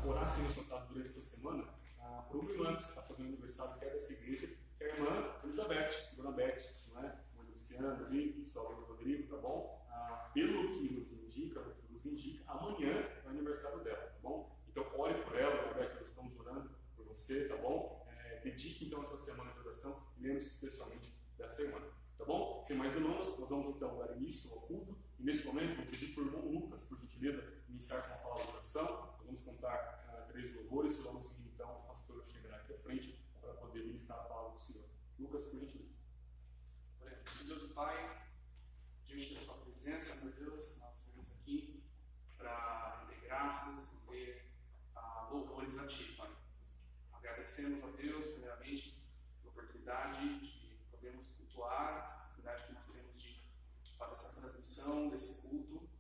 orar assim na sua casa durante essa semana por uma irmã que está fazendo aniversário, que é dessa igreja, que é a irmã Elizabeth, Dona Beth, não é? Mãe do Luciano ali, salve do Rodrigo, tá bom? Pelo que nos indica, amanhã é o aniversário dela, tá bom? Então ore por ela, Dona Beth, nós estamos orando por você, tá bom? Dedique então essa semana de oração, lembre-se especialmente dessa irmã, tá bom? Sem mais delongas, nós vamos então dar início ao culto, e nesse momento vou pedir para o irmão Lucas, por gentileza, iniciar com uma palavra de oração. Nós vamos cantar 3 louvores e vamos seguir então o pastor chegará aqui à frente para poder ministrar a palavra do Senhor. Lucas, por gentileza. Oremos. Deus e Pai, diante da Sua presença, meu Deus, nós estamos aqui para render graças, render louvores a Ti, Pai. Agradecemos a Deus, primeiramente, pela oportunidade de podermos cultuar, essa oportunidade que nós temos de fazer essa transmissão desse culto,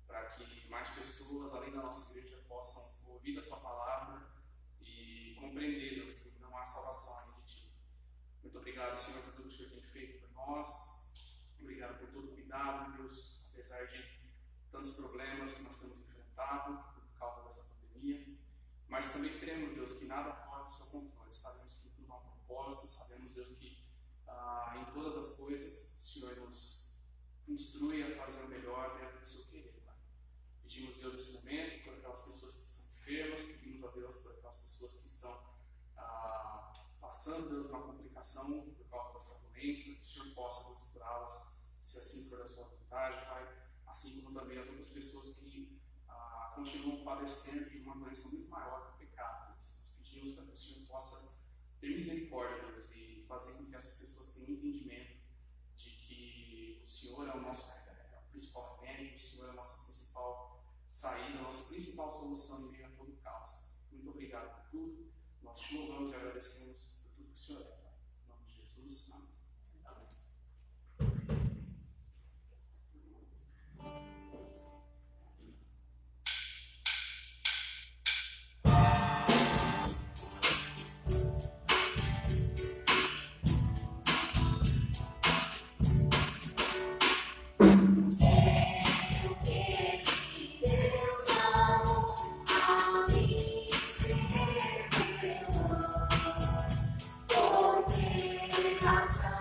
para que mais pessoas, além da nossa igreja, possam ouvir a Sua palavra e compreender, Deus, que não há salvação além de Ti. Muito obrigado, Senhor, por tudo que o Senhor tem feito por nós. Obrigado por todo o cuidado, Deus, apesar de tantos problemas que nós temos enfrentado por causa dessa pandemia. Mas também cremos, Deus, que nada fora do Seu controle. Sabemos que tudo há um propósito, sabemos, Deus, que em todas as coisas o Senhor nos instrui a fazer o melhor dentro do Seu querer, Pai. Pedimos, Deus, nesse momento, por aquelas pessoas que estão enfermas, pedimos a Deus por aquelas pessoas que estão passando, Deus, uma complicação por causa dessa doença, que o Senhor possa, Deus, curá-las, se assim for a Sua vontade, Pai. Assim como também as outras pessoas que continuam padecendo de uma doença muito maior que o pecado, Deus. Nós pedimos para que o Senhor possa ter misericórdia, Deus, e fazer com que essas pessoas tenham entendimento de que o Senhor é o nosso principal remédio, o Senhor é a nossa principal saída, a nossa principal solução em meio a todo o caos. Muito obrigado por tudo. Nós te louvamos e agradecemos por tudo que o Senhor é, Pai. Em nome de Jesus, amém. Porque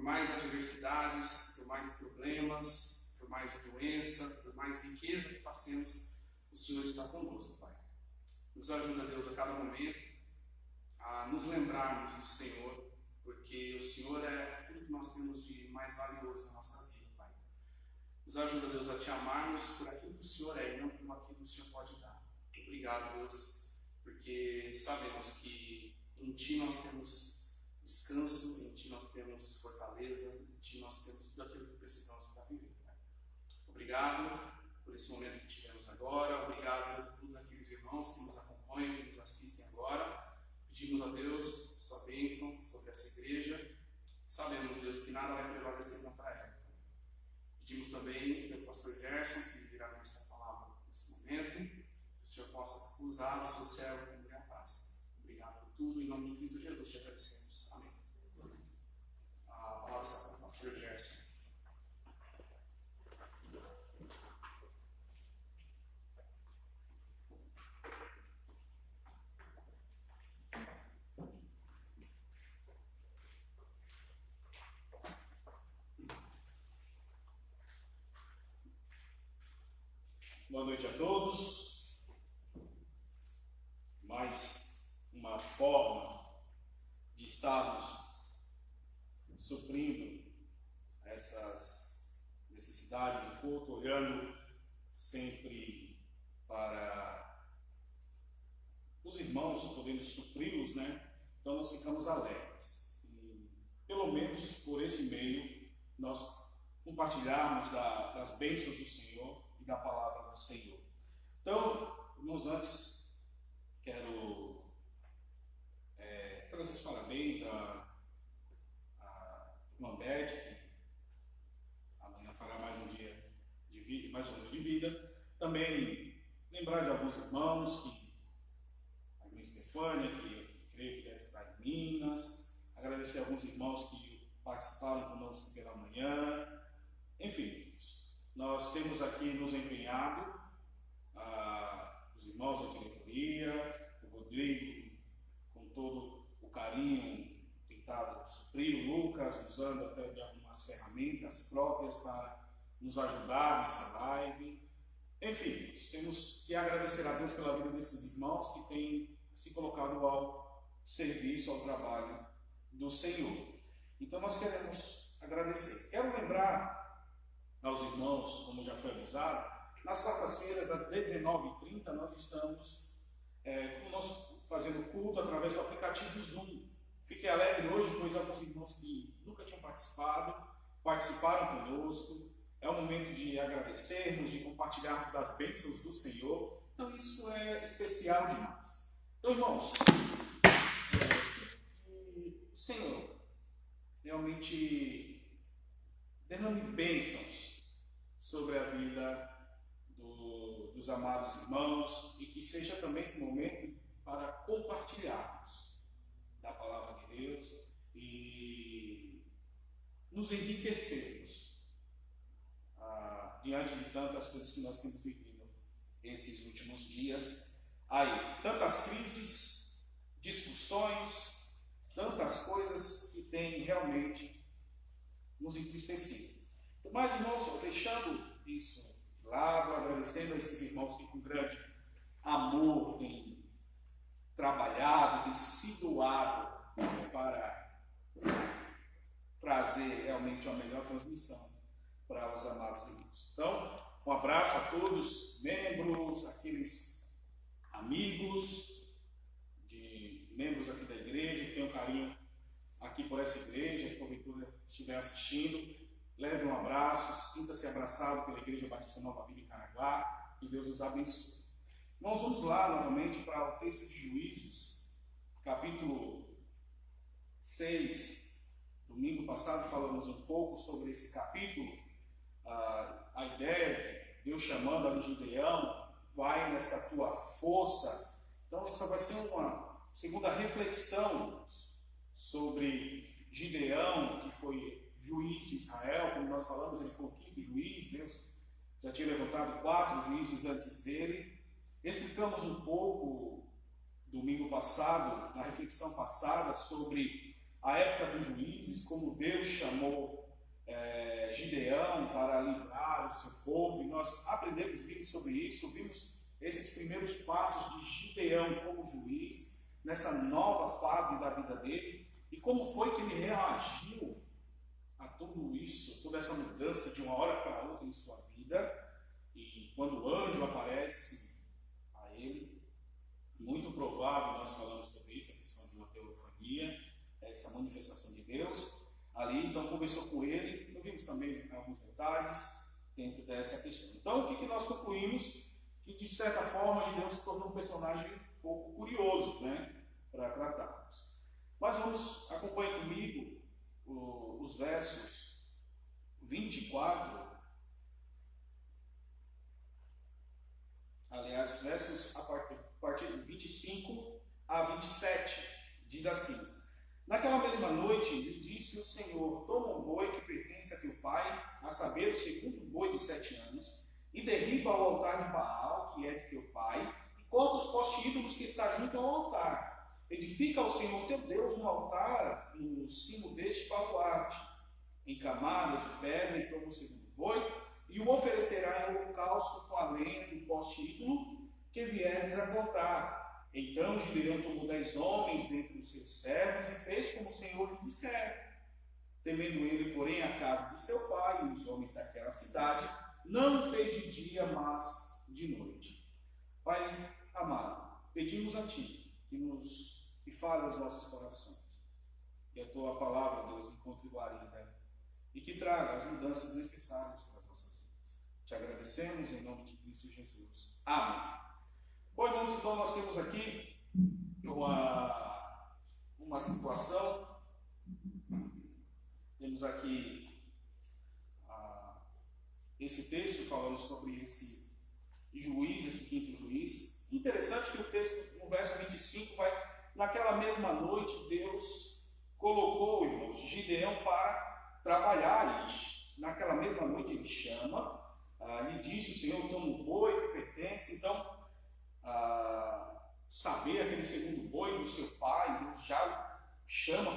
mais adversidades, por mais problemas, por mais doença, por mais riqueza que passemos, o Senhor está conosco, Pai. Nos ajuda, Deus, a cada momento a nos lembrarmos do Senhor, porque o Senhor é tudo que nós temos de mais valioso na nossa vida, Pai. Nos ajuda, Deus, a te amarmos por aquilo que o Senhor é e não por aquilo que o Senhor pode dar. Obrigado, Deus, porque sabemos que em Ti nós temos descanso, em Ti nós temos fortaleza, em Ti nós temos tudo aquilo que precisamos para viver, Pai. Obrigado por esse momento que tivemos agora. Obrigado, Deus, a todos aqueles irmãos que nos acompanham, que nos assistem agora. Pedimos a Deus sua bênção sobre essa igreja. Sabemos, Deus, que nada vai prevalecer contra ela. Pedimos também ao pastor Gerson, que virá nessa palavra nesse momento, que o Senhor possa usar o seu servo como lhe apraz. Obrigado por tudo. Em nome de Cristo Jesus te agradecemos. Amém. A palavra está com o pastor Gerson. Boa noite a todos. Mais uma forma de estarmos suprindo essas necessidades do culto, olhando sempre para os irmãos, podendo supri-los, né? Então nós ficamos alegres. E, pelo menos por esse meio, nós compartilharmos das bênçãos do Senhor e da palavra do Senhor. Então, irmãos, antes quero trazer os parabéns à irmã Beth, que amanhã fará mais um dia de vida, mais um ano de vida. Também lembrar de alguns irmãos, que a irmã Estefânia, que eu creio que deve estar em Minas. Agradecer a alguns irmãos que participaram conosco pela manhã. Enfim, nós temos aqui nos empenhado, os irmãos da diretoria, o Rodrigo, com todo o carinho, tentado suprir, o Lucas, usando até de algumas ferramentas próprias para nos ajudar nessa live. Enfim, temos que agradecer a Deus pela vida desses irmãos que têm se colocado ao serviço, ao trabalho do Senhor. Então nós queremos agradecer. Quero lembrar aos irmãos, como já foi avisado, nas quartas-feiras, às 19h30, nós estamos fazendo culto através do aplicativo Zoom. Fiquei alegre hoje, pois alguns irmãos que nunca tinham participaram conosco. É um momento de agradecermos, de compartilharmos das bênçãos do Senhor. Então isso é especial demais. Então, irmãos, o Senhor realmente derrame bênçãos sobre a vida dos amados irmãos e que seja também esse momento para compartilharmos da palavra de Deus e nos enriquecermos diante de tantas coisas que nós temos vivido esses últimos dias. Aí, tantas crises, discussões, tantas coisas que têm realmente nos entristecido. Mas, irmãos, deixando isso de lado, agradecendo a esses irmãos que com grande amor têm trabalhado, têm se doado para trazer realmente a melhor transmissão para os amados irmãos. Então, um abraço a todos, membros, aqueles amigos, membros aqui da igreja, que têm um carinho aqui por essa igreja, se porventura estiver assistindo. Leve um abraço, sinta-se abraçado pela Igreja Batista Nova Vida em Caraguá, que Deus os abençoe. Nós vamos lá novamente para o texto de Juízes, capítulo 6. Domingo passado falamos um pouco sobre esse capítulo, a ideia de Deus chamando ali Gideão, vai nessa tua força. Então essa vai ser uma segunda reflexão sobre Gideão, que foi juiz de Israel. Como nós falamos, ele foi o quinto juiz. Deus já tinha levantado 4 juízes antes dele. Explicamos um pouco domingo passado, na reflexão passada, sobre a época dos juízes, como Deus chamou Gideão para livrar o seu povo, e nós vimos sobre isso, vimos esses primeiros passos de Gideão como juiz, nessa nova fase da vida dele, e como foi que ele reagiu a tudo isso, toda essa mudança de uma hora para outra em sua vida. E quando o anjo aparece a ele, muito provável, nós falamos sobre isso, a questão de uma teofania, essa manifestação de Deus, ali, então conversou com ele, então vimos também alguns detalhes dentro dessa questão. Então, o que nós concluímos? Que de certa forma, Gideão se tornou um personagem um pouco curioso, né, para tratarmos. Mas acompanhe comigo os versos 24, aliás, versos a partir de 25 a 27, diz assim: naquela mesma noite lhe disse o Senhor: toma um boi que pertence a teu pai, a saber, o segundo boi de 7 anos, e derriba o altar de Baal, que é de teu pai, e corta os postes ídolos que está junto ao altar. Edifica ao Senhor teu Deus um altar no cimo deste baluarte, em camadas de pedra, e toma o segundo boi, e o oferecerá em holocausto com a lenha do poste ídolo que vieres a cortar. Então Gideão tomou 10 homens dentre os seus servos e fez como o Senhor lhe dissera. Temendo ele, porém, a casa de seu pai e os homens daquela cidade, não fez de dia, mas de noite. Pai amado, pedimos a Ti que fale aos nossos corações, que a Tua palavra, Deus, encontre guarida e que traga as mudanças necessárias para as nossas vidas. Te agradecemos em nome de Cristo Jesus. Amém. Bom, irmãos, então nós temos aqui uma situação. Temos aqui esse texto falando sobre esse juiz, esse quinto juiz. Interessante que o texto, no verso 25, vai: naquela mesma noite Deus colocou, irmãos, Gideão para trabalhar. E naquela mesma noite ele chama, lhe disse o Senhor: toma um boi que pertence. Então, saber aquele segundo boi do seu pai, Deus já chama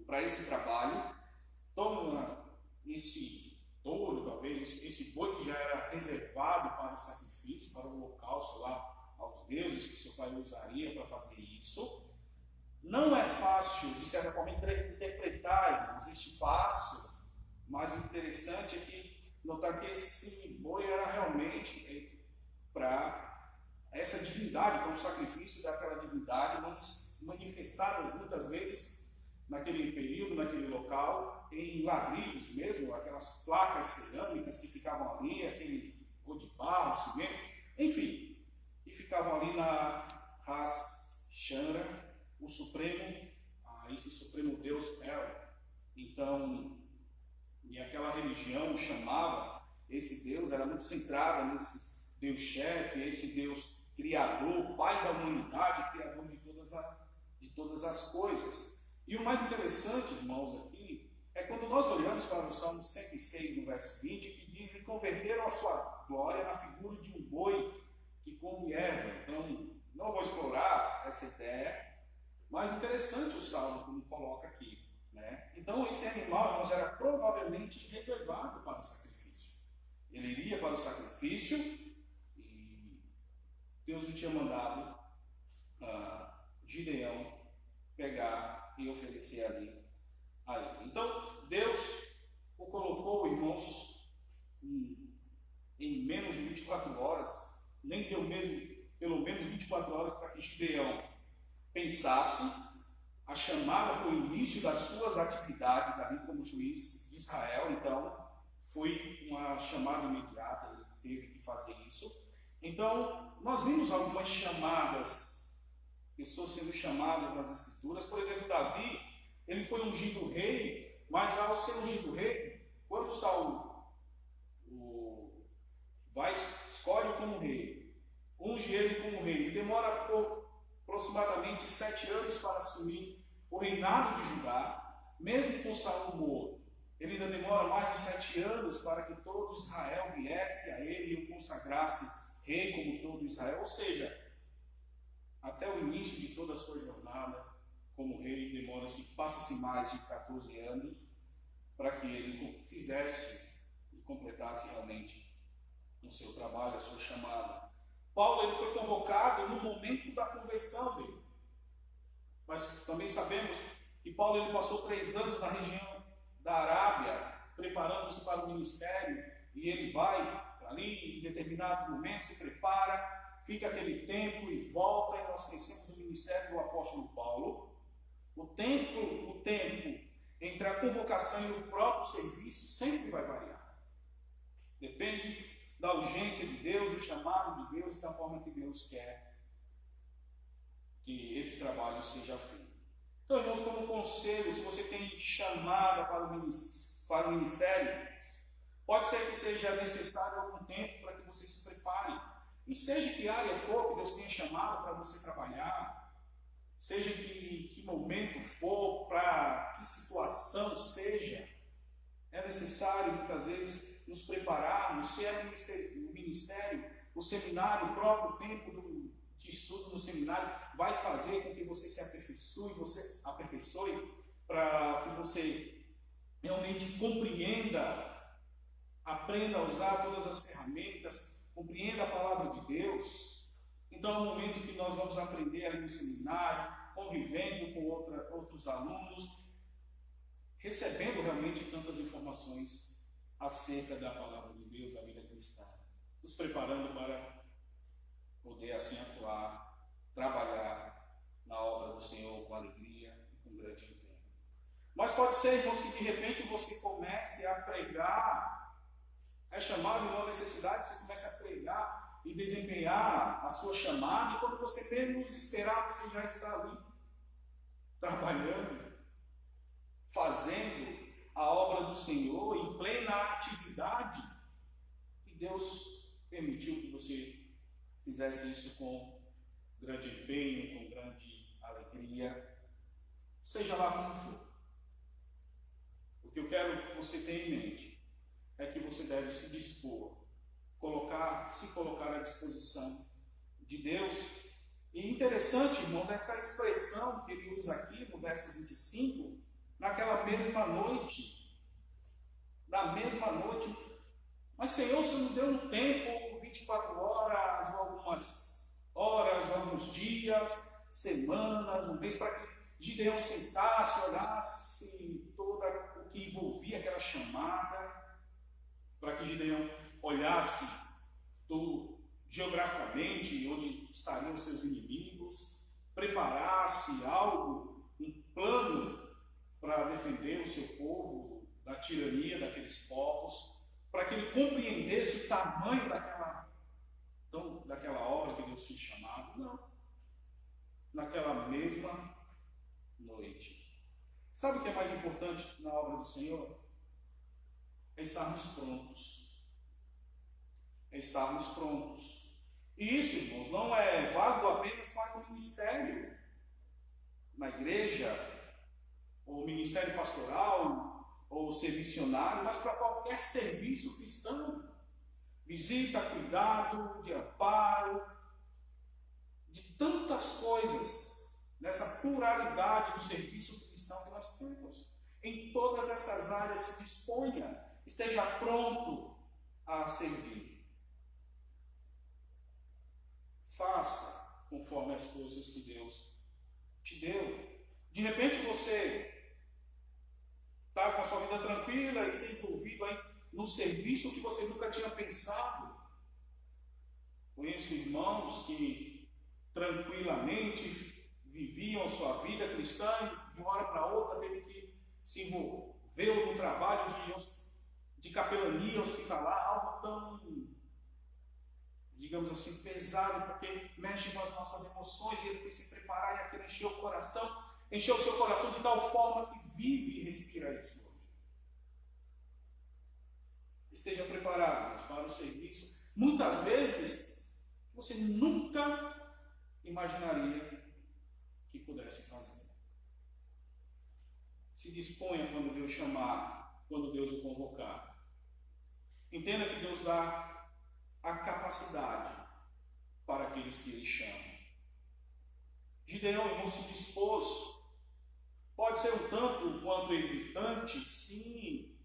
para esse trabalho. Toma esse touro, talvez, esse boi que já era reservado para o sacrifício, para o holocausto lá aos deuses, que seu pai usaria para fazer isso. Não é fácil, de certa forma, interpretar, irmãos, este passo, mas o interessante é que notar que esse boi era realmente para essa divindade, para o sacrifício daquela divindade, manifestadas muitas vezes naquele período, naquele local, em ladrilhos mesmo, aquelas placas cerâmicas que ficavam ali, ou de barro, cimento, enfim, que ficavam ali na Ras Shara, o supremo, esse supremo Deus El. Então, e aquela religião chamava esse Deus, era muito centrada nesse Deus chefe, esse Deus criador, pai da humanidade, criador de todas as coisas. E o mais interessante, irmãos, aqui, é quando nós olhamos para o Salmo 106, no verso 20, que diz: e converteram a sua glória na figura de um boi que come erva. Então, não vou explorar essa ideia, mas interessante o Salmo como coloca aqui, né? Então, esse animal, irmãos, era provavelmente reservado para o sacrifício. Ele iria para o sacrifício e Deus lhe tinha mandado Gideão pegar e oferecer ali a ele. Então, Deus o colocou, irmãos, em menos de 24 horas, nem deu mesmo pelo menos 24 horas para que Gideão pensasse a chamada para o início das suas atividades ali como juiz de Israel. Então, foi uma chamada imediata, ele teve que fazer isso. Então, nós vimos algumas chamadas, pessoas sendo chamadas nas Escrituras. Por exemplo, Davi, ele foi ungido rei, mas ao ser ungido rei, quando Saul escolhe como rei, unge ele como rei, demora aproximadamente 7 anos para assumir o reinado de Judá. Mesmo com Saul morto, ele ainda demora mais de 7 anos para que todo Israel viesse a ele e o consagrasse rei como todo Israel. Ou seja, até o início de toda a sua jornada como rei, passa-se mais de 14 anos para que ele fizesse e completasse realmente o seu trabalho, a sua chamada. Paulo ele foi convocado no momento da conversão dele. Mas também sabemos que Paulo ele passou 3 anos na região da Arábia, preparando-se para o ministério, e ele vai ali em determinados momentos, se prepara, fica aquele tempo e volta, e nós conhecemos o ministério do apóstolo Paulo. O tempo entre a convocação e o próprio serviço sempre vai variar. Depende da urgência de Deus, do chamado de Deus e da forma que Deus quer que esse trabalho seja feito. Então, irmãos, como conselho, se você tem chamada para o ministério, pode ser que seja necessário algum tempo para que você se prepare. E seja que área for que Deus tenha chamado para você trabalhar, seja que momento for, para que situação seja, é necessário muitas vezes nos prepararmos. Se é o ministério, o seminário, o próprio tempo de estudo no seminário vai fazer com que você se aperfeiçoe, para que você realmente compreenda, aprenda a usar todas as ferramentas, compreenda a palavra de Deus. Então é um momento que nós vamos aprender ali no seminário, convivendo com outros alunos, recebendo realmente tantas informações acerca da palavra de Deus, da vida cristã, nos preparando para poder assim atuar, trabalhar na obra do Senhor com alegria e com grande empenho. Mas pode ser, irmãos, que de repente você comece a pregar, é chamado em uma necessidade, você comece a pregar e desempenhar a sua chamada, e quando você menos esperar, você já está ali, trabalhando, fazendo a obra do Senhor em plena atividade, e Deus permitiu que você fizesse isso com grande empenho, com grande alegria, seja lá como for. O que eu quero que você tenha em mente é que você deve se dispor, se colocar à disposição de Deus. E interessante, irmãos, essa expressão que ele usa aqui no verso 25, naquela mesma noite, mas Senhor, você não deu um tempo, 24 horas, ou algumas horas, alguns dias, semanas, um mês, para que Gideão sentasse, olhasse todo o que envolvia aquela chamada, para que Gideão olhasse geograficamente onde estariam os seus inimigos, preparasse algo, um plano para defender o seu povo da tirania daqueles povos, para que ele compreendesse o tamanho daquela obra que Deus tinha chamado. Não. Naquela mesma noite. Sabe o que é mais importante na obra do Senhor? É estarmos prontos. É estarmos prontos. E isso, irmãos, não é válido apenas para o ministério na igreja, ou ministério pastoral, ou ser missionário, mas para qualquer serviço cristão. Visita, cuidado, de amparo, de tantas coisas, nessa pluralidade do serviço cristão que nós temos. Em todas essas áreas se disponha, esteja pronto a servir. Faça conforme as forças que Deus te deu. De repente você está com a sua vida tranquila e se envolvido aí num serviço que você nunca tinha pensado. Conheço irmãos que tranquilamente viviam a sua vida cristã e de uma hora para outra teve que se envolver no trabalho de capelania hospitalar, algo tão, digamos assim, pesado, porque mexe com as nossas emoções, e ele fez se preparar e aquilo encheu o seu coração de tal forma que vive e respira isso. Esteja preparado para o serviço, muitas vezes você nunca imaginaria que pudesse fazer. Se disponha quando Deus chamar, quando Deus o convocar. Entenda que Deus dá a capacidade para aqueles que Ele chamam. Gideão, irmão, se dispôs Pode ser um tanto quanto hesitante, sim.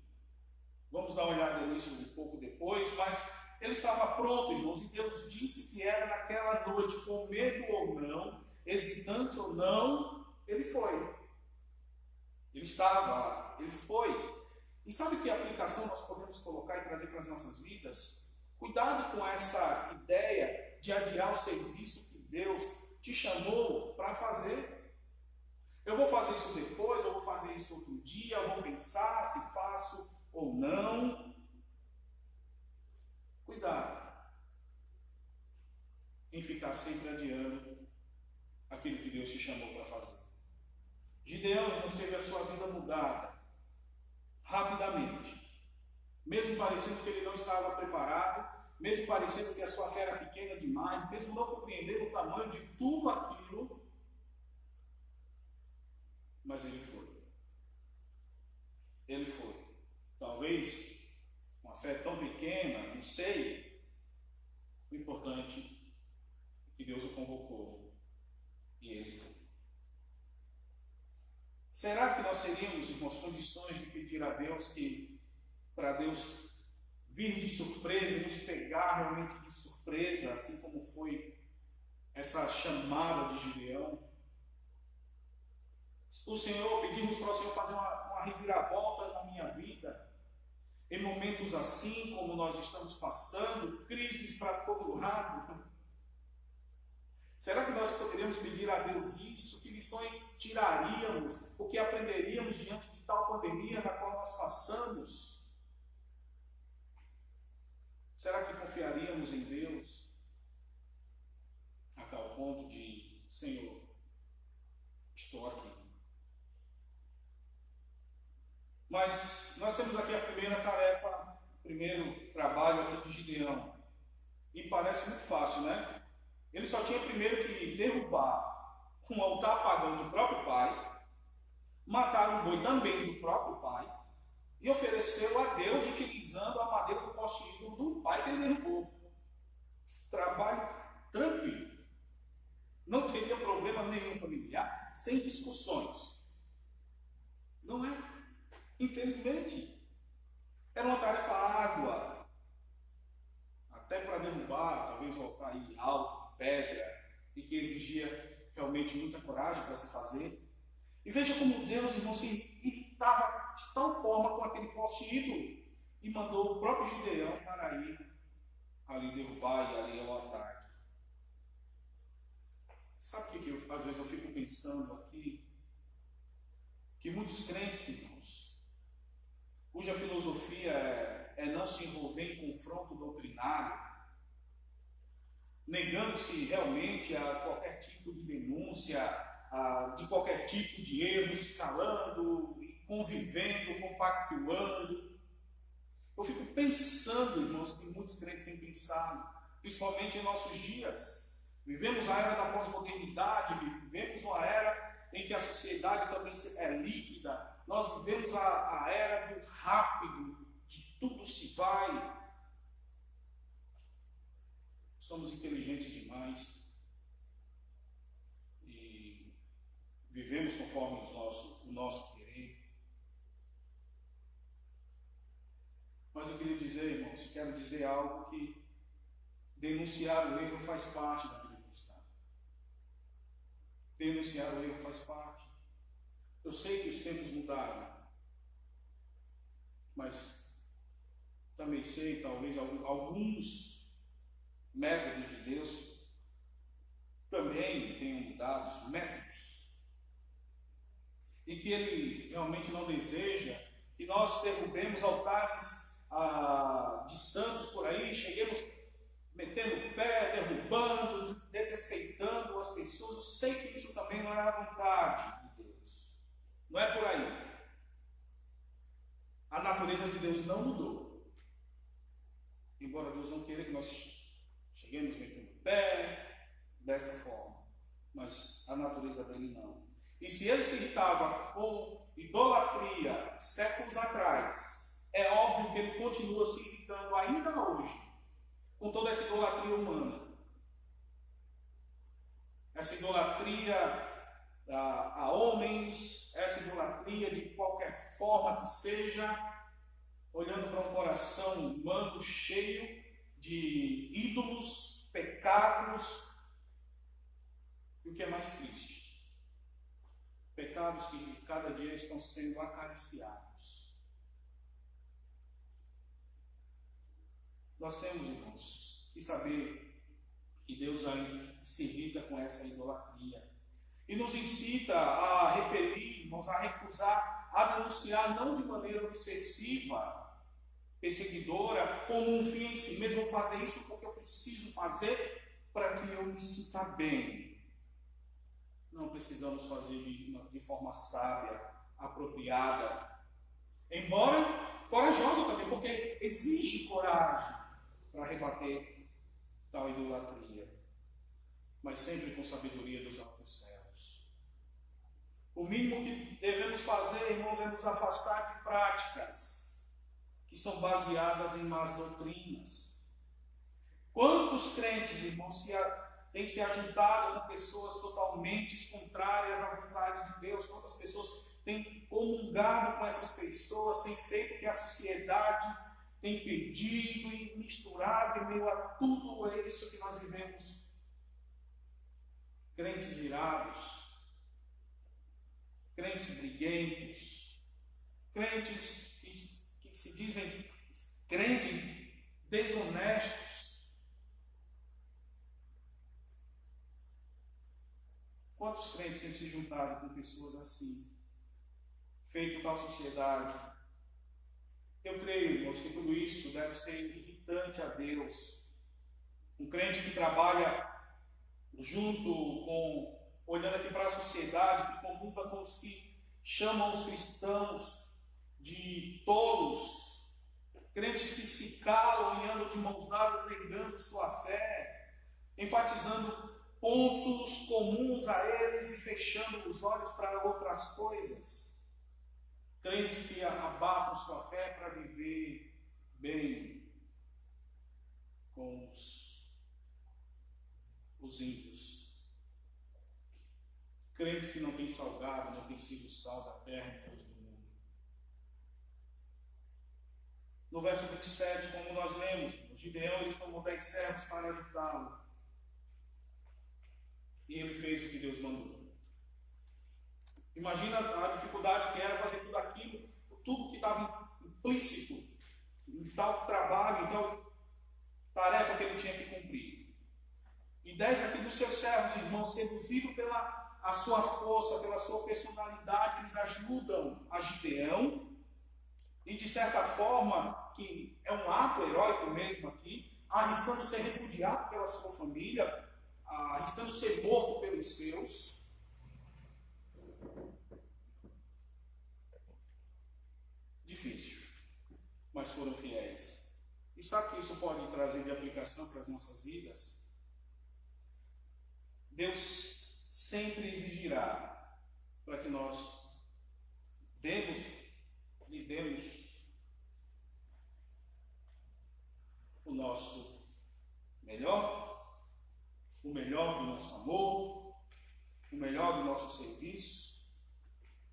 Vamos dar uma olhada nisso um pouco depois, mas ele estava pronto, irmãos, e Deus disse que era naquela noite, com medo ou não, hesitante ou não, ele foi. Ele estava lá, ele foi. E sabe que aplicação nós podemos colocar e trazer para as nossas vidas? Cuidado com essa ideia de adiar o serviço que Deus te chamou para fazer. Eu vou fazer isso depois, eu vou fazer isso outro dia, eu vou pensar se faço ou não. Cuidado em ficar sempre adiando aquilo que Deus te chamou para fazer. Gideão, irmãos, teve a sua vida mudada rapidamente, mesmo parecendo que ele não estava preparado, mesmo parecendo que a sua fé era pequena demais, mesmo não compreendendo o tamanho de tudo aquilo, mas ele foi. Ele foi. Talvez uma fé tão pequena, não sei. O importante é que Deus o convocou e ele foi. Será que nós teríamos, irmãos, condições de pedir a Deus para Deus vir de surpresa e nos pegar realmente de surpresa, assim como foi essa chamada de Gideão? O Senhor, pedimos para o Senhor fazer uma reviravolta na minha vida, em momentos assim como nós estamos passando, crises para todo lado. Será que nós poderíamos pedir a Deus isso? Que lições tiraríamos? O que aprenderíamos diante de tal pandemia na qual nós passamos? Será que confiaríamos em Deus a tal ponto de, Senhor, estou aqui? Mas nós temos aqui a primeira tarefa, o primeiro trabalho aqui de Gideão. E parece muito fácil, né? Ele só tinha primeiro que derrubar um altar pagão do próprio pai, matar um boi também do próprio pai e oferecê-lo a Deus utilizando a madeira do poste ídolo do pai que ele derrubou. Trabalho tranquilo. Não teria problema nenhum familiar, sem discussões. Não é? Infelizmente, era uma tarefa árdua, até para derrubar, talvez voltar aí alto, pedra, e que exigia realmente muita coragem para se fazer. E veja como Deus, irmão, se irritava de tal forma com aquele poste ídolo e mandou o próprio Gideão para ir ali derrubar e ali ao ataque. Sabe o que às vezes eu fico pensando aqui? Que muitos crentes, irmãos, cuja filosofia é não se envolver em confronto doutrinário, negando-se realmente a qualquer tipo de denúncia, de qualquer tipo de erro, se calando, convivendo, compactuando. Eu fico pensando, irmãos, que muitos crentes têm pensado, principalmente em nossos dias. Vivemos a era da pós-modernidade, vivemos uma era em que a sociedade também é líquida. Nós vivemos a era do rápido, de tudo se vai. Somos inteligentes demais e vivemos conforme o nosso querer. Mas eu queria dizer, irmãos, quero dizer algo que denunciar o erro faz parte da vida cristã. Denunciar o erro faz parte. Eu sei que os tempos mudaram, mas também sei, talvez, alguns métodos de Deus também tenham mudado os métodos. E que Ele realmente não deseja que nós derrubemos altares de santos por aí, cheguemos metendo o pé, derrubando, desrespeitando as pessoas. Eu sei que isso também não é a vontade. Não é por aí. A natureza de Deus não mudou. Embora Deus não queira que nós cheguemos metendo o pé dessa forma. Mas a natureza dele não. E se ele se irritava com idolatria séculos atrás, é óbvio que ele continua se irritando ainda hoje com toda essa idolatria humana. Essa idolatria a homens, essa forma que seja, olhando para um coração humano cheio de ídolos, pecados, e o que é mais triste, pecados que cada dia estão sendo acariciados. Nós temos, irmãos, que saber que Deus ainda se irrita com essa idolatria e nos incita a repelir, irmãos, a recusar, a denunciar, não de maneira obsessiva, perseguidora, como um fim em si mesmo, fazer isso porque eu preciso fazer para que eu me sinta bem. Não precisamos fazer de forma sábia, apropriada, embora corajosa também, porque exige coragem para rebater tal idolatria, mas sempre com sabedoria dos altos céus. O mínimo que devemos fazer, irmãos, é nos afastar de práticas que são baseadas em más doutrinas. Quantos crentes, irmãos, têm se ajuntado com pessoas totalmente contrárias à vontade de Deus? Quantas pessoas têm comungado com essas pessoas, têm feito que a sociedade tem perdido e misturado em meio a tudo isso que nós vivemos? Crentes irados, crentes briguentos, crentes que se dizem crentes desonestos. Quantos crentes têm se juntado com pessoas assim, feito tal sociedade? Eu creio, irmãos, que tudo isso deve ser irritante a Deus. Um crente que trabalha junto com, olhando aqui para a sociedade, que comunga com os que chamam os cristãos de tolos, crentes que se calam e andam de mãos dadas, negando sua fé, enfatizando pontos comuns a eles e fechando os olhos para outras coisas. Crentes que abafam sua fé para viver bem com os ímpios. Crentes que não têm salgado, não têm sido sal da terra e luz do mundo. No verso 27, como nós lemos, Gideão ele tomou 10 servos para ajudá-lo. E ele fez o que Deus mandou. Imagina a dificuldade que era fazer tudo aquilo, tudo que estava implícito em tal trabalho, em tal tarefa que ele tinha que cumprir. E 10 aqui dos seus servos, irmãos, seduzidos pela a sua força, pela sua personalidade, eles ajudam a Gideão, e de certa forma, que é um ato heróico mesmo aqui, arriscando ser repudiado pela sua família, arriscando ser morto pelos seus. Difícil, mas foram fiéis. E sabe o que isso pode trazer de aplicação para as nossas vidas? Deus sempre exigirá para que nós lhe demos o nosso melhor, o melhor do nosso amor, o melhor do nosso serviço.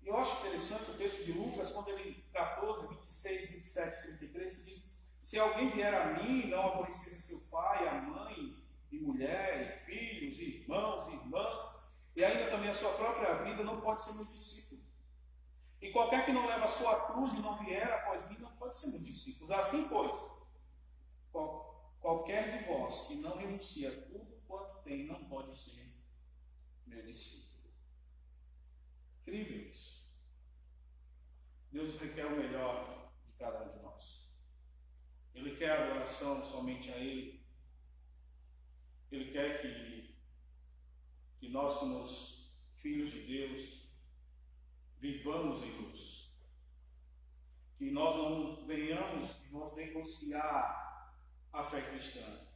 E eu acho interessante o texto de Lucas, quando ele, 14, 26, 27, 33, que diz: se alguém vier a mim, não aborrecer seu pai, a mãe, e mulher, e filhos, e irmãos, e irmãs, e ainda também a sua própria vida, não pode ser meu discípulo. E qualquer que não leva a sua cruz e não vier após mim, não pode ser meu discípulo. Assim, pois, qualquer de vós que não renuncia a tudo quanto tem, não pode ser meu discípulo. Incrível isso. Deus requer o melhor de cada um de nós. Ele quer a adoração somente a Ele. Ele quer que nós, como os filhos de Deus, vivamos em luz. Que nós não venhamos nos negociar a fé cristã.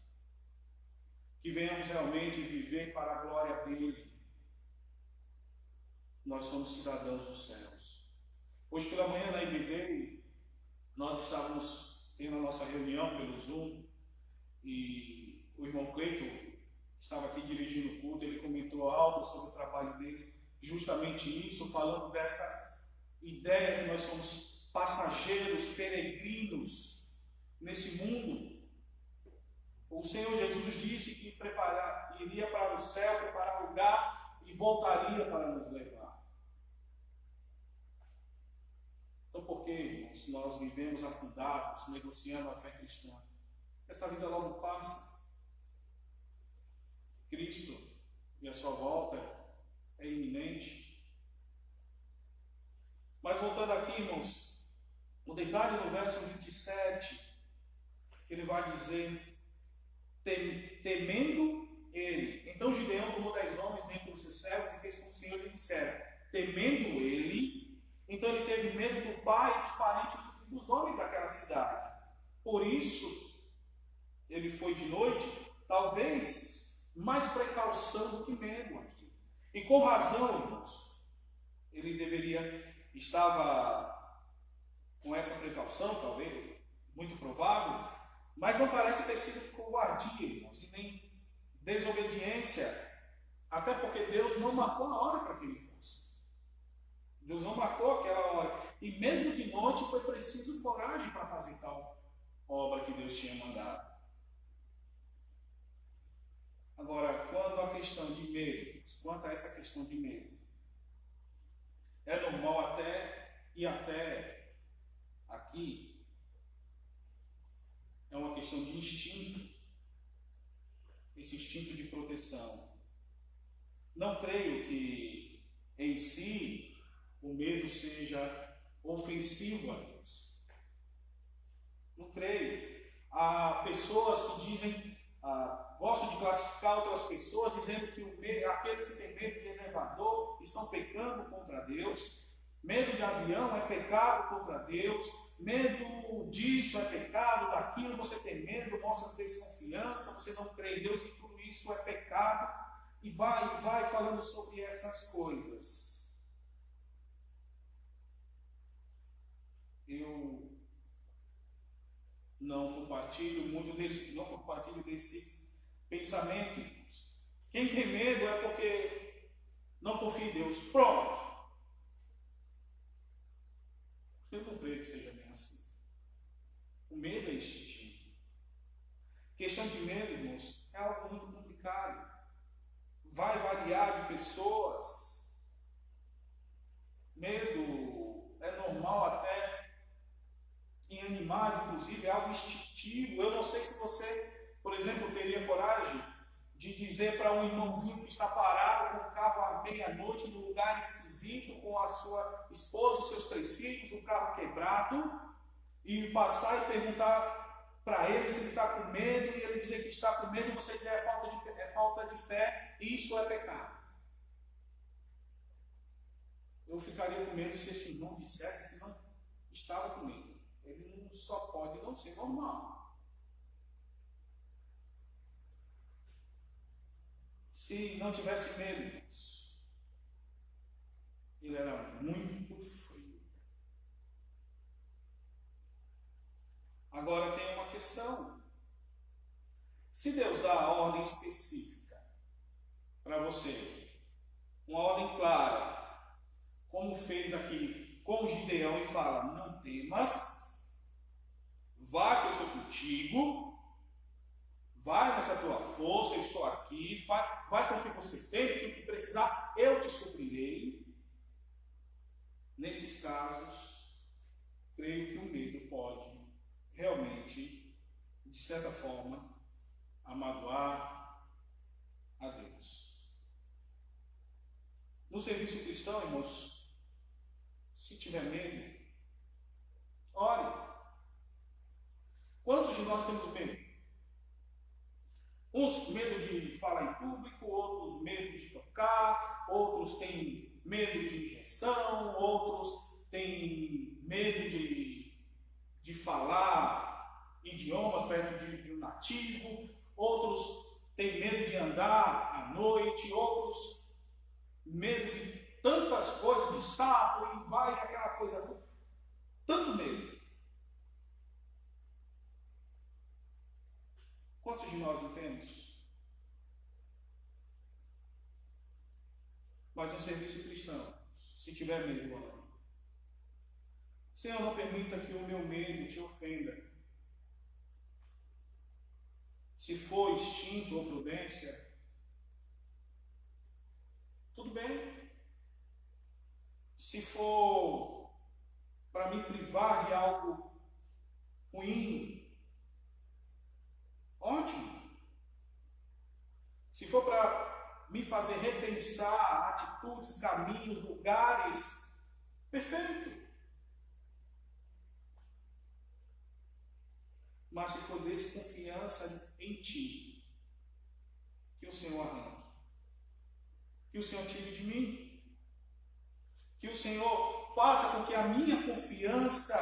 Que venhamos realmente viver para a glória dEle. Nós somos cidadãos dos céus. Hoje pela manhã na IBD, nós estávamos tendo a nossa reunião pelo Zoom e o irmão Cleiton estava aqui dirigindo o culto, ele comentou algo sobre o trabalho dele, justamente isso, falando dessa ideia que nós somos peregrinos nesse mundo. O Senhor Jesus disse que iria para o céu, preparar lugar e voltaria para nos levar. Então, por que, irmãos, nós vivemos afundados, negociando a fé cristã? Essa vida logo passa. Cristo e a sua volta é iminente. Mas voltando aqui, irmãos, no detalhe no verso 27, ele vai dizer, temendo ele. Então Gideão tomou 10 homens dentre os seus servos e fez como o Senhor lhe dissera. Temendo ele, então ele teve medo do pai e dos parentes dos homens daquela cidade. Por isso, ele foi de noite, talvez mais precaução do que medo aqui. E com razão, irmãos, ele estava com essa precaução, talvez, muito provável, mas não parece ter sido covardia, irmãos, e nem desobediência, até porque Deus não marcou a hora para que ele fosse. Deus não marcou aquela hora. E mesmo de noite foi preciso coragem para fazer tal obra que Deus tinha mandado. Agora, quanto a essa questão de medo, é normal até aqui, é uma questão de instinto, esse instinto de proteção. Não creio que em si o medo seja ofensivo a Deus. Não creio. Há pessoas que dizem, gostam de classificar outras pessoas dizendo que aqueles que têm medo de elevador estão pecando contra Deus. Medo de avião é pecado contra Deus. Medo disso é pecado, daquilo você tem medo, mostra desconfiança, você não crê em Deus e tudo isso é pecado. E vai falando sobre essas coisas. Eu não compartilho desse pensamento. Quem tem medo é porque não confia em Deus. Pronto. Eu não creio que seja bem assim. O medo é instintivo. Questão de medo, irmãos, é algo muito complicado. Vai variar de pessoas. Medo é normal até em animais, inclusive, é algo instintivo. Eu não sei se você, por exemplo, teria coragem de dizer para um irmãozinho que está parado com o carro à meia-noite num lugar esquisito, com a sua esposa, os seus 3 filhos, o carro quebrado, e passar e perguntar para ele se ele está com medo, e ele dizer que está com medo, e você dizer é falta de fé, e isso é pecado. Eu ficaria com medo se esse irmão dissesse que não estava com medo. Ele não só pode não ser normal. Se não tivesse medo, ele era muito frio. Agora tem uma questão. Se Deus dá a ordem específica para você, uma ordem clara, como fez aqui com Gideão e fala, não temas, vá que eu sou contigo, vai nessa tua força, eu estou aqui, vai com o que você tem, com o que precisar, eu te suprirei. Nesses casos, creio que o medo pode realmente, de certa forma, amagoar a Deus. No serviço cristão, irmãos, se tiver medo, ore. Quantos de nós temos medo? Uns medo de falar em público, outros medo de tocar, outros têm medo de injeção, outros têm medo de falar idiomas perto de um nativo, outros têm medo de andar à noite, outros medo de tantas coisas, de sapo, e vai aquela coisa, tanto medo. Quantos de nós não temos? Mas no serviço cristão, se tiver medo, ore. Senhor, não permita que o meu medo te ofenda. Se for instinto ou prudência, tudo bem. Se for para me privar de algo ruim, ótimo. Se for para me fazer repensar atitudes, caminhos, lugares, perfeito. Mas se for desconfiança em ti, que o Senhor arranque, que o Senhor tire de mim, que o Senhor faça com que a minha confiança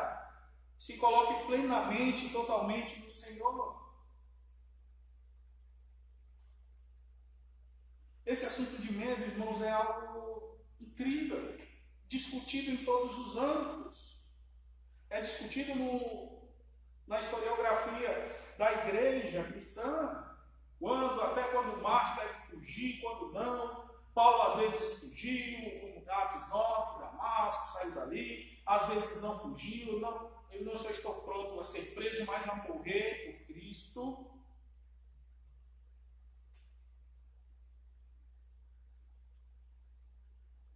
se coloque plenamente, totalmente no Senhor. Esse assunto de medo, irmãos, é algo incrível, discutido em todos os âmbitos. É discutido na historiografia da igreja cristã, até quando o mártir deve fugir, quando não. Paulo às vezes fugiu, como Atos 9, Damasco, saiu dali, às vezes não fugiu, eu não só estou pronto a ser preso, mas a morrer por Cristo.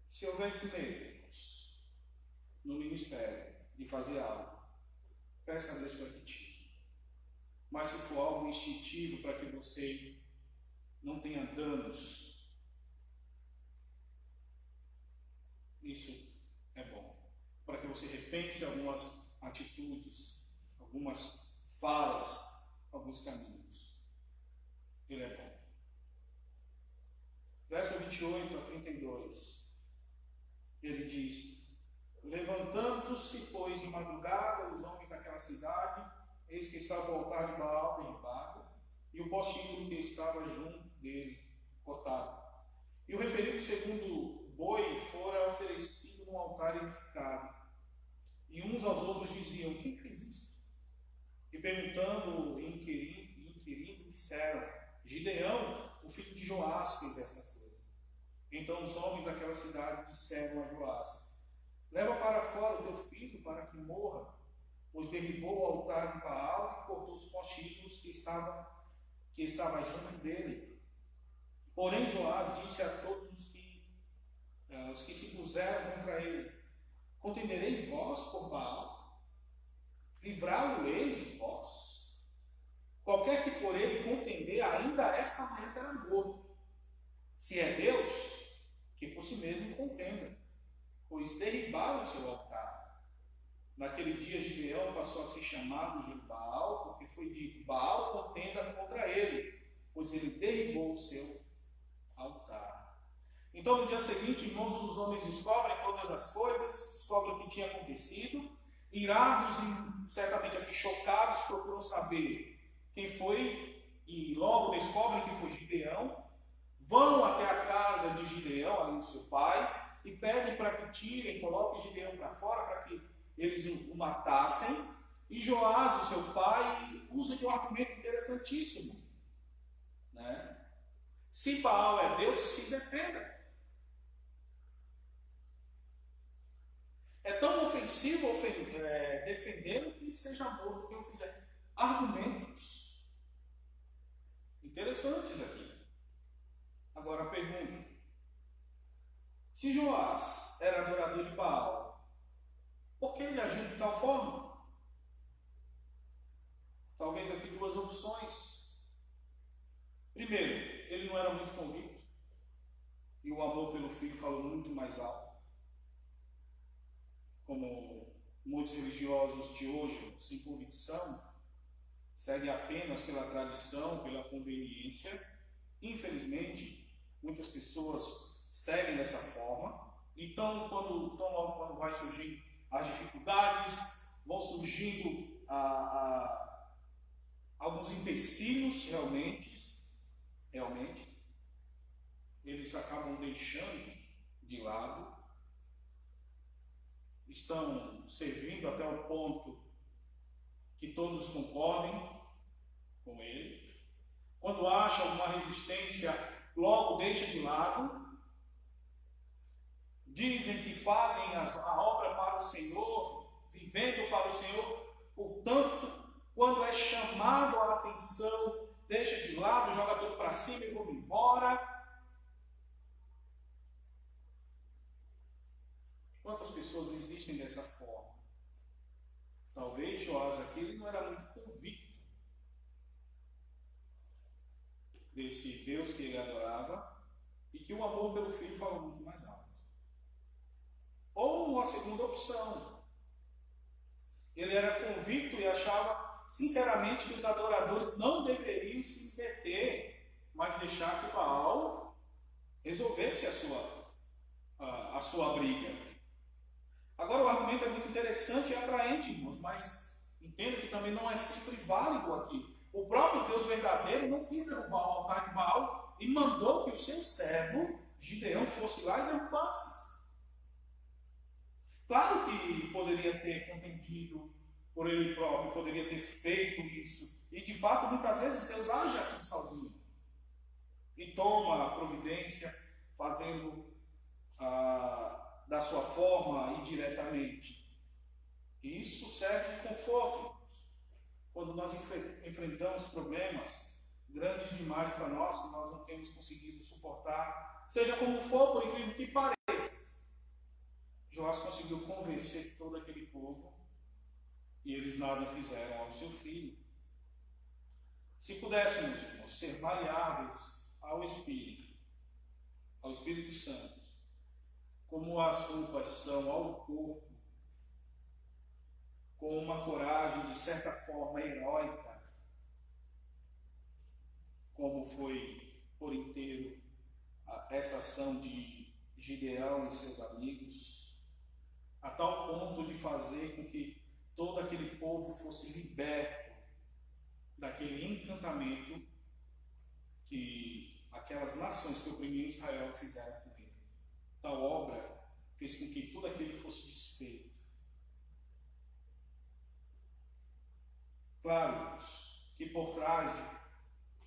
Se houvesse meios no ministério de fazer algo, peça a Deus para que tire. Mas se for algo instintivo para que você não tenha danos, isso é bom. Para que você repense algumas atitudes, algumas falas, alguns caminhos. Ele é bom. Verso 28 a 32. Ele diz: levantando-se, pois, de madrugada, os homens daquela cidade, eis que estava o altar de Baal derribado, e o postíbulo que estava junto dele cortado. E o referido segundo boi fora oferecido num altar edificado. E uns aos outros diziam: quem fez isso? E perguntando, inquirindo, disseram: Gideão, o filho de Joás, fez essa coisa. Então os homens daquela cidade disseram a Joás: leva para fora o teu filho para que morra, pois derribou o altar de Baal e cortou os postíbulos que estava junto dele. Porém Joás disse a todos os que se puseram contra ele: contenderei vós por Baal? Livrá-lo-eis vós? Qualquer que por ele contender, ainda esta manhã será morto. Se é Deus, que por si mesmo contenda, pois derribaram o seu altar. Naquele dia Gideão passou a ser chamado de Baal, porque foi dito: Baal contenda contra ele, pois ele derribou o seu altar. Então no dia seguinte, irmãos, os homens descobrem todas as coisas, descobrem o que tinha acontecido, irados e certamente aqui chocados, procuram saber quem foi, e logo descobrem que foi Gideão. Vão até a casa de Gideão, ali do seu pai, e pedem para que tirem, coloquem Gideão para fora, para que eles o matassem. E Joás, o seu pai, usa de um argumento interessantíssimo, né? Se Baal é Deus, se defenda. É tão ofensivo defendê-lo que seja morto quem o fizer. Argumentos interessantes aqui. Agora a pergunta: se Joás era adorador de Baal, por que ele agiu de tal forma? Talvez aqui duas opções. Primeiro, ele não era muito convicto, e o amor pelo filho falou muito mais alto. Como muitos religiosos de hoje, sem convicção, seguem apenas pela tradição, pela conveniência. Infelizmente, muitas pessoas seguem dessa forma. Então, quando vai surgindo as dificuldades, vão surgindo alguns empecilhos realmente, eles acabam deixando de lado, estão servindo até o ponto que todos concordem com ele. Quando acham alguma resistência, logo deixa de lado. Dizem que fazem a obra para o Senhor, vivendo para o Senhor. Portanto, quando é chamado a atenção, deixa de lado, joga tudo para cima e vou embora. Quantas pessoas existem dessa forma? Talvez Joás aqui ele não era muito convicto desse Deus que ele adorava e que o amor pelo filho falou muito mais alto. Ou uma segunda opção, ele era convicto e achava sinceramente que os adoradores não deveriam se meter, mas deixar que Baal resolvesse a sua briga. Agora o argumento é muito interessante e atraente, irmãos, mas entenda que também não é sempre válido aqui. O próprio Deus verdadeiro não quis derrubar o altar de Baal e mandou que o seu servo, Gideão, fosse lá e derrubasse. Claro que poderia ter contendido por ele próprio, poderia ter feito isso. E de fato, muitas vezes Deus age assim sozinho. E toma a providência, fazendo da sua forma indiretamente. E isso serve de conforto. Quando nós enfrentamos problemas grandes demais para nós, que nós não temos conseguido suportar, seja como for, por incrível que pareça, Joás conseguiu convencer todo aquele povo e eles nada fizeram ao seu filho. Se pudéssemos, irmãos, ser maleáveis ao Espírito Santo, como as roupas são ao corpo, com uma coragem de certa forma heróica, como foi por inteiro essa ação de Gideão e seus amigos, a tal ponto de fazer com que todo aquele povo fosse liberto daquele encantamento que aquelas nações que oprimiam Israel fizeram com ele. Tal obra fez com que tudo aquilo fosse desfeito. Claro que por trás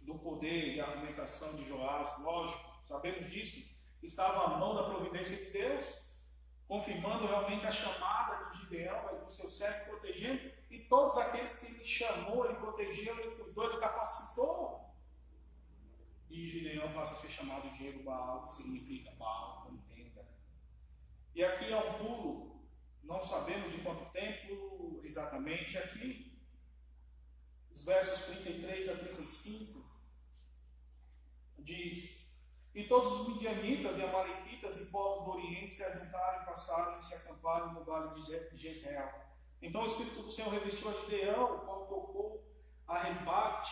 do poder e argumentação de Joás, lógico, sabemos disso, estava a mão da providência de Deus, confirmando realmente a chamada de Gideão e do seu servo, protegendo, e todos aqueles que ele chamou, ele protegeu, ele cuidou, ele capacitou. E Gideão passa a ser chamado de Jerubbaal, que significa Baal, contenda. E aqui é um pulo, não sabemos de quanto tempo exatamente, aqui, os versos 33 a 35, diz: E todos os midianitas e amalequitas e povos do Oriente se ajuntaram e passaram e se acamparam no vale de Jezreel. Então o Espírito do Senhor revestiu a Gideão, o qual tocou a rebate,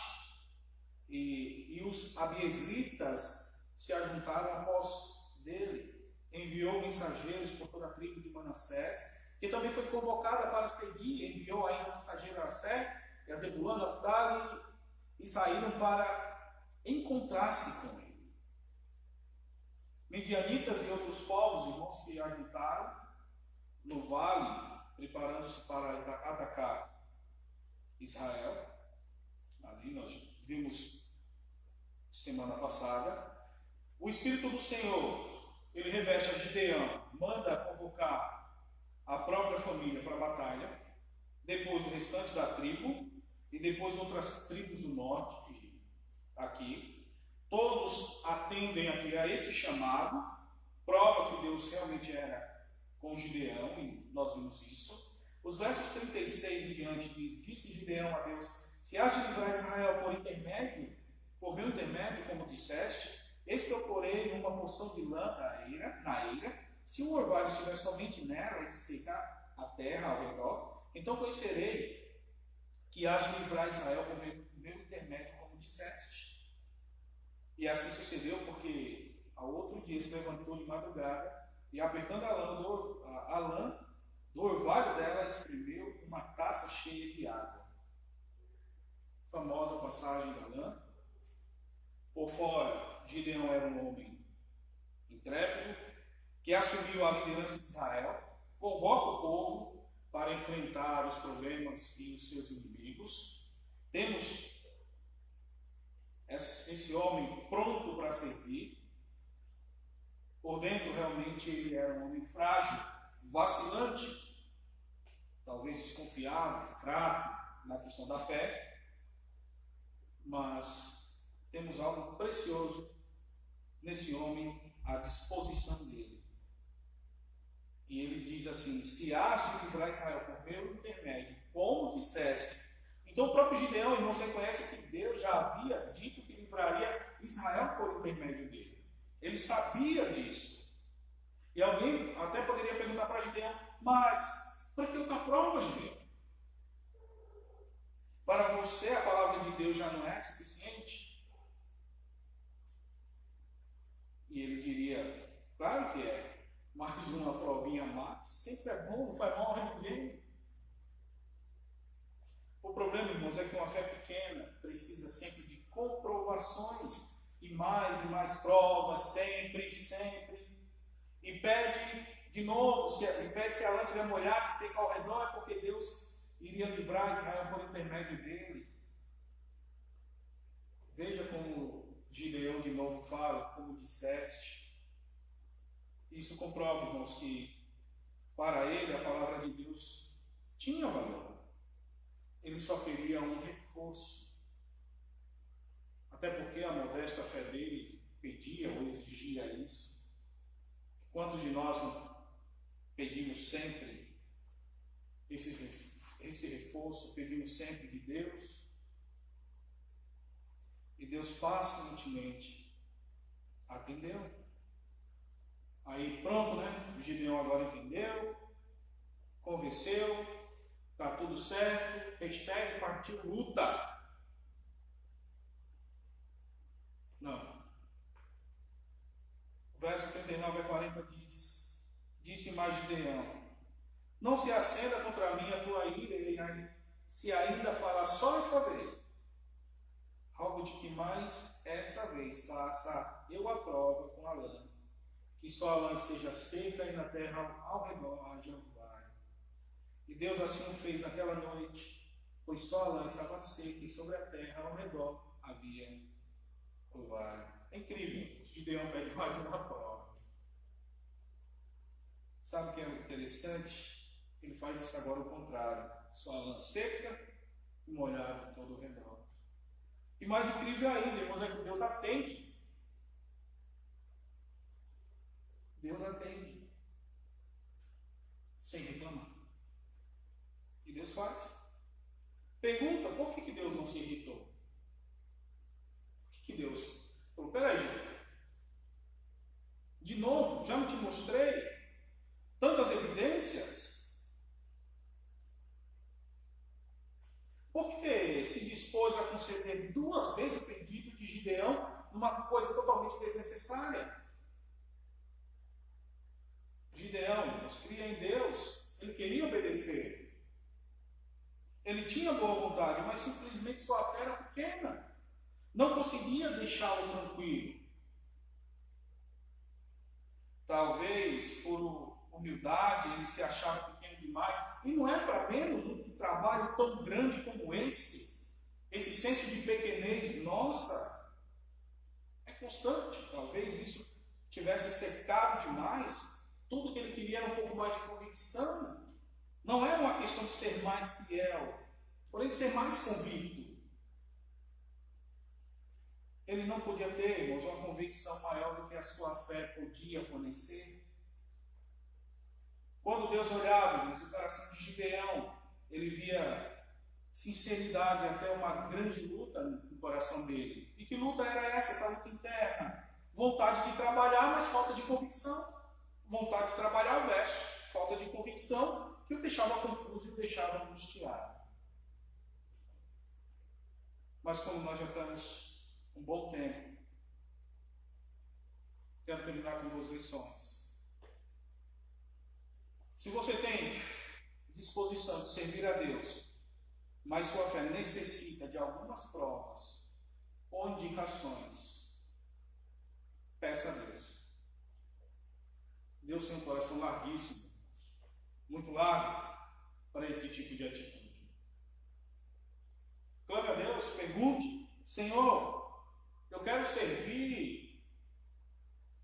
e os abieslitas se ajuntaram após dele. Enviou mensageiros por toda a tribo de Manassés, que também foi convocada para seguir, enviou ainda mensageiro a Asser, e a Zebulã, Naftali, e saíram para encontrar-se com ele. Midianitas e outros povos, irmãos, se ajuntaram no vale, preparando-se para atacar Israel. Ali nós vimos semana passada. O Espírito do Senhor, ele reveste a Gideão, manda convocar a própria família para a batalha, depois o restante da tribo, e depois outras tribos do norte, aqui. Todos atendem aqui a esse chamado, prova que Deus realmente era com Gideão, e nós vimos isso. Os versos 36 em diante diz: Disse Gideão a Deus: Se hás de livrar Israel por meu intermédio, como disseste, eis que eu porei uma porção de lã na eira, se o orvalho estiver somente nela e secar a terra ao redor, então conhecerei que hás de livrar Israel por meu intermédio, como disseste. E assim sucedeu, porque ao outro dia se levantou de madrugada e, apertando a lã do orvalho dela, espremeu uma taça cheia de água. Famosa passagem da lã. Por fora, Gideão era um homem intrépido, que assumiu a liderança de Israel, convoca o povo para enfrentar os problemas e os seus inimigos. Temos esse homem pronto para servir. Por dentro, realmente, ele era um homem frágil, vacilante. talvez desconfiado, fraco na questão da fé, mas temos algo precioso nesse homem à disposição dele. E ele diz assim: se has de livrar Israel por meu intermédio, como disseste. Então o próprio Gideão, irmãos, reconhece que Deus já havia dito que livraria Israel por intermédio dele. Ele sabia disso. E alguém até poderia perguntar para Gideão: mas para que outra prova, Gideão? Para você a palavra de Deus já não é suficiente? E ele diria: claro que é. Mais uma provinha a mais, sempre é bom, não faz mal a ninguém. O problema, irmãos, é que uma fé pequena precisa sempre de comprovações e mais provas, sempre, e pede de novo, e pede se a lã estiver molhada e seca ao redor, é porque Deus iria livrar Israel por intermédio dele. Veja como Gideão de novo fala: como disseste. Isso comprova, irmãos, que para ele a palavra de Deus tinha valor. Ele só queria um reforço. Até porque a modesta fé dele pedia ou exigia isso. Quantos de nós não pedimos sempre esse reforço, pedimos sempre de Deus? E Deus pacientemente atendeu. Aí pronto, né? O Gideão agora entendeu, convenceu, está tudo certo, hashtag partiu luta. Não. O verso 39 a 40 diz: disse mais Gideão: não se acenda contra mim a tua ira, se ainda falar só esta vez. Rogo-te que mais esta vez faça eu a prova com a lã, que só a lã esteja seca e na terra ao redor haja orvalho. E Deus assim o fez naquela noite, pois só a lã estava seca e sobre a terra ao redor havia orvalho. É incrível, Gideão pede mais uma prova. Sabe o que é interessante? Ele faz isso agora ao contrário. Só a lã seca e molhada todo o redor. E mais incrível ainda, irmãos, é que Deus atende. Deus atende, sem reclamar. E Deus faz. Pergunta: por que Deus não se irritou? Por que Deus falou: peraí, gente, de novo, já não te mostrei tantas evidências? Por que se dispôs a conceder 2 vezes o pedido de Gideão numa coisa totalmente desnecessária? Gideão, irmãos, cria em Deus, ele queria obedecer. Ele tinha boa vontade, mas simplesmente sua fé era pequena. Não conseguia deixá-lo tranquilo. Talvez por humildade ele se achava pequeno demais. E não é para menos um trabalho tão grande como esse senso de pequenez nossa é constante. Talvez isso tivesse secado demais. Tudo que ele queria era um pouco mais de convicção. Não é uma questão de ser mais fiel, porém de ser mais convicto. Ele não podia ter, irmãos, uma convicção maior do que a sua fé podia fornecer. Quando Deus olhava, irmãos, o coração de Gideão, ele via sinceridade até uma grande luta no coração dele. E que luta era essa luta interna? Vontade de trabalhar, mas falta de convicção. Vontade de trabalhar versus falta de convicção, que o deixava confuso e o deixava angustiado. Mas como nós já estamos um bom tempo, quero terminar com 2 lições. Se você tem disposição de servir a Deus, mas sua fé necessita de algumas provas ou indicações, peça a Deus. Deus tem um coração larguíssimo, muito largo, para esse tipo de atitude. Clame a Deus, pergunte: Senhor, eu quero servir,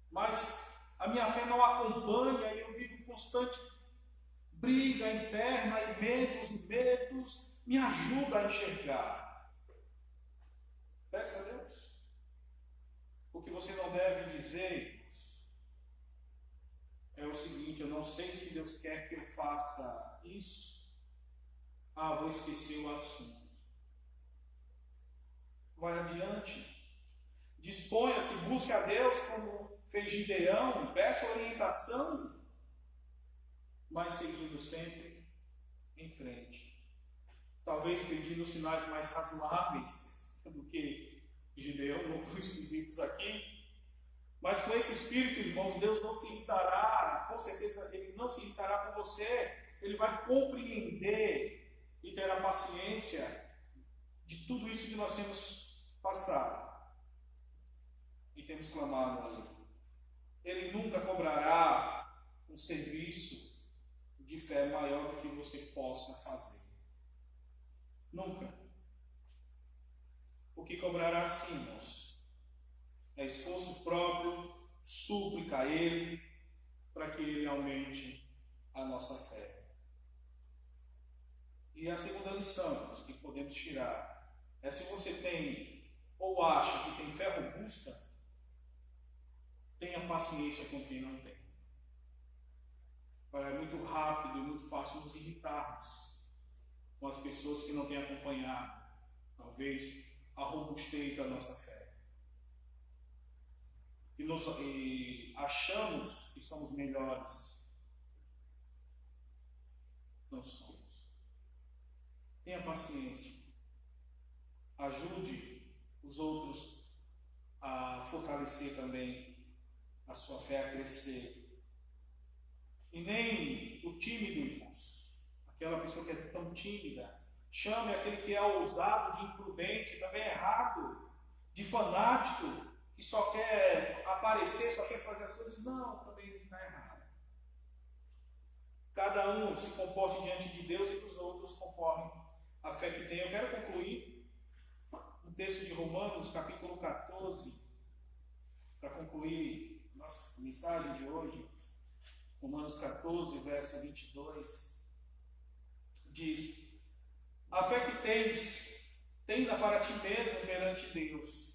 mas a minha fé não acompanha e eu vivo constante briga interna e medos, me ajuda a enxergar. Peça a Deus. O que você não deve dizer é o seguinte: eu não sei se Deus quer que eu faça isso. Vou esquecer o assunto. Vai adiante. Disponha-se, busque a Deus como fez Gideão, peça orientação, mas seguindo sempre em frente. Talvez pedindo sinais mais razoáveis do que Gideão, não tão esquisitos aqui. Mas com esse espírito, irmãos, Deus não se irritará, com certeza Ele não se irritará com você. Ele vai compreender e terá paciência de tudo isso que nós temos passado e temos clamado a Ele. Ele nunca cobrará um serviço de fé maior do que você possa fazer. Nunca. O que cobrará, sim, irmãos, é esforço próprio, súplica a Ele, para que Ele aumente a nossa fé. E a segunda lição, irmãos, que podemos tirar é: se você tem ou acha que tem fé robusta, tenha paciência com quem não tem. É muito rápido e muito fácil nos irritarmos com as pessoas que não têm acompanhado, talvez, a robustez da nossa fé. E achamos que somos melhores. Não somos. Tenha paciência. Ajude os outros a fortalecer também a sua fé, a crescer. E nem o tímido, irmãos, aquela pessoa que é tão tímida, chame aquele que é ousado de imprudente, também errado, de fanático, que só quer aparecer, só quer fazer as coisas. Não, também ele está errado. Cada um se comporte diante de Deus e dos outros conforme a fé que tem. Eu quero concluir no texto de Romanos, capítulo 14, para concluir nossa mensagem de hoje. Romanos 14, verso 22, diz: a fé que tens para ti mesmo perante Deus.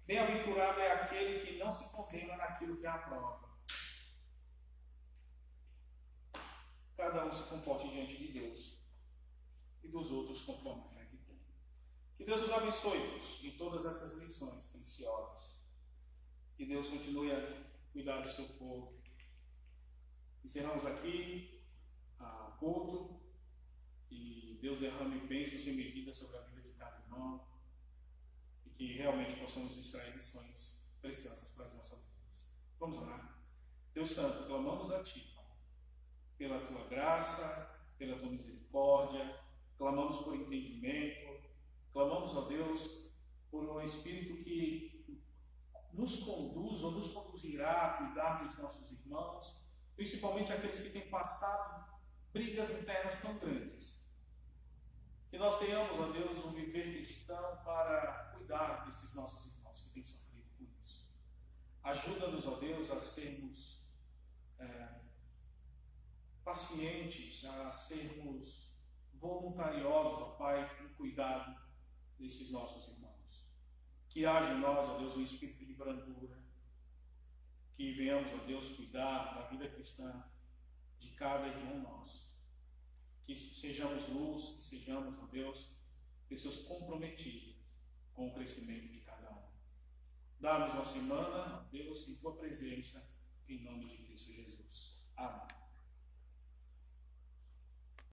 Bem-aventurado é aquele que não se condena naquilo que aprova. Cada um se comporte diante de Deus e dos outros conforme a fé que tem. Que Deus nos abençoe em todas essas lições preciosas. Que Deus continue a cuidar do seu povo. Encerramos aqui o culto e Deus derrame bênçãos sem medida sobre a vida de cada irmão e que realmente possamos extrair lições preciosas para as nossas vidas. Vamos orar. Deus Santo, clamamos a Ti, Pai, pela Tua graça, pela Tua misericórdia, clamamos por entendimento, clamamos a Deus por um Espírito que nos conduz ou nos conduzirá a cuidar dos nossos irmãos, principalmente aqueles que têm passado brigas internas tão grandes. Que nós tenhamos, ó Deus, um viver cristão para cuidar desses nossos irmãos que têm sofrido com isso. Ajuda-nos, ó Deus, a sermos pacientes, a sermos voluntariosos, ó Pai, no cuidado desses nossos irmãos. Que haja em nós, ó Deus, um espírito de brandura. Que venhamos, ó Deus, cuidar da vida cristã de cada irmão nosso. Que sejamos luz, que sejamos, ó Deus, pessoas comprometidas com o crescimento de cada um. Dá-nos uma semana, ó Deus, em Tua presença, em nome de Cristo Jesus.